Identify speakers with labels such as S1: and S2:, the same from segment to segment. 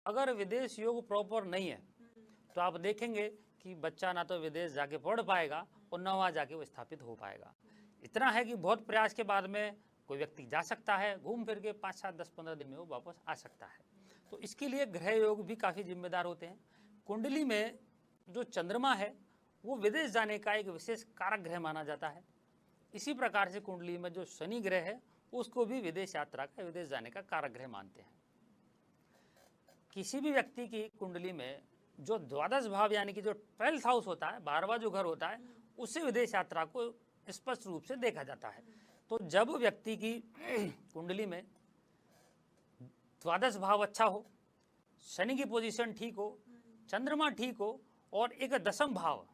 S1: अगर विदेश योग प्रॉपर नहीं है तो आप देखेंगे कि बच्चा ना तो विदेश जाके पढ़ पाएगा और ना वहाँ जाके वो स्थापित हो पाएगा। इतना है कि बहुत प्रयास के बाद में कोई व्यक्ति जा सकता है, घूम फिर के 5, 7, 10, 15 दिन में वो वापस आ सकता है। तो इसके लिए ग्रह योग भी काफ़ी जिम्मेदार होते हैं। कुंडली में जो चंद्रमा है वो विदेश जाने का एक विशेष कारक ग्रह माना जाता है। इसी प्रकार से कुंडली में जो शनि ग्रह है उसको भी विदेश यात्रा का, विदेश जाने का कारक ग्रह मानते हैं। किसी भी व्यक्ति की कुंडली में जो द्वादश भाव यानी कि जो 12th हाउस होता है, 12वां जो घर होता है, उससे विदेश यात्रा को स्पष्ट रूप से देखा जाता है। तो जब व्यक्ति की कुंडली में द्वादश भाव अच्छा हो, शनि की पोजीशन ठीक हो, चंद्रमा ठीक हो और एक दशम भाव,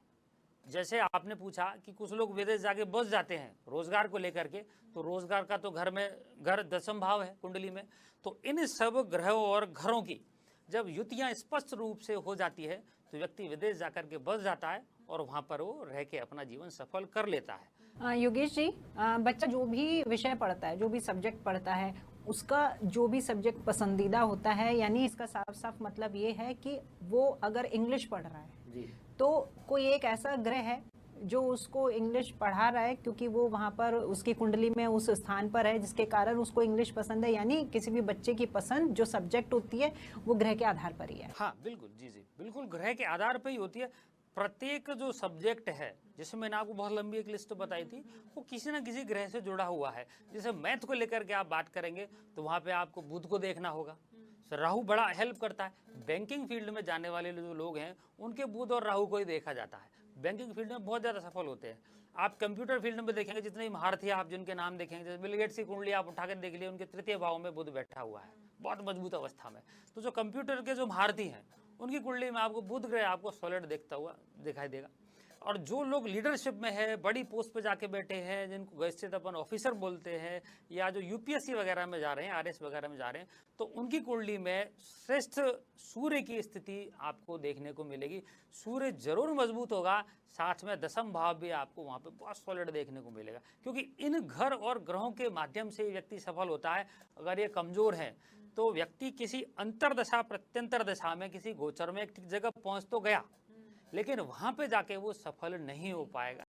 S1: जैसे आपने पूछा कि कुछ लोग विदेश जाके बस जाते हैं रोजगार को लेकर के, तो रोजगार का तो घर दशम भाव है कुंडली में। तो इन सब ग्रहों और घरों की जब युतियां स्पष्ट रूप से हो जाती है तो व्यक्ति विदेश जाकर के बस जाता है और वहां पर वो रह के अपना जीवन सफल कर लेता है।
S2: योगेश जी, बच्चा जो भी विषय पढ़ता है, जो भी सब्जेक्ट पढ़ता है, उसका जो भी सब्जेक्ट पसंदीदा होता है, यानी इसका साफ साफ मतलब ये है कि वो अगर इंग्लिश पढ़ रहा है
S1: जी,
S2: तो कोई एक ऐसा ग्रह है जो उसको इंग्लिश पढ़ा रहा है क्योंकि वो वहाँ पर उसकी कुंडली में उस स्थान पर है जिसके कारण उसको इंग्लिश पसंद है। यानी किसी भी बच्चे की पसंद जो सब्जेक्ट होती है वो ग्रह के आधार पर ही है।
S1: हाँ बिल्कुल, जी जी बिल्कुल, ग्रह के आधार पर ही होती है। प्रत्येक जो सब्जेक्ट है, जिसमें मैंने आपको बहुत लंबी एक लिस्ट बताई थी, वो किसी न किसी ग्रह से जुड़ा हुआ है। जैसे मैथ को लेकर के आप बात करेंगे तो वहाँ पे आपको बुध को देखना होगा, राहु बड़ा हेल्प करता है। बैंकिंग फील्ड में जाने वाले जो लोग हैं उनके बुध और राहु को ही देखा जाता है, बैंकिंग फील्ड में बहुत ज़्यादा सफल होते हैं। आप कंप्यूटर फील्ड में देखेंगे जितने महारथी आप जिनके नाम देखेंगे, जैसे बिल गेट्स की कुंडली आप उठाकर देख लिए, उनके तृतीय भाव में बुध बैठा हुआ है बहुत मजबूत अवस्था में। तो जो कंप्यूटर के जो महारथी हैं उनकी कुंडली में आपको बुध ग्रह आपको सॉलिड देखता हुआ दिखाई देगा। और जो लोग लीडरशिप में है, बड़ी पोस्ट पे जाके बैठे हैं, जिनको गैजेटेड अपन ऑफिसर बोलते हैं, या जो यूपीएससी वगैरह में जा रहे हैं, आरएस वगैरह में जा रहे हैं, तो उनकी कुंडली में श्रेष्ठ सूर्य की स्थिति आपको देखने को मिलेगी। सूर्य जरूर मजबूत होगा, साथ में दशम भाव भी आपको वहाँ पे बहुत सॉलिड देखने को मिलेगा, क्योंकि इन घर और ग्रहों के माध्यम से व्यक्ति सफल होता है। अगर ये कमजोर है तो व्यक्ति किसी अंतरदशा प्रत्यंतर दशा में किसी गोचर में एक ठीक जगह पहुँच तो गया, लेकिन वहां पे जाके वो सफल नहीं हो पाएगा।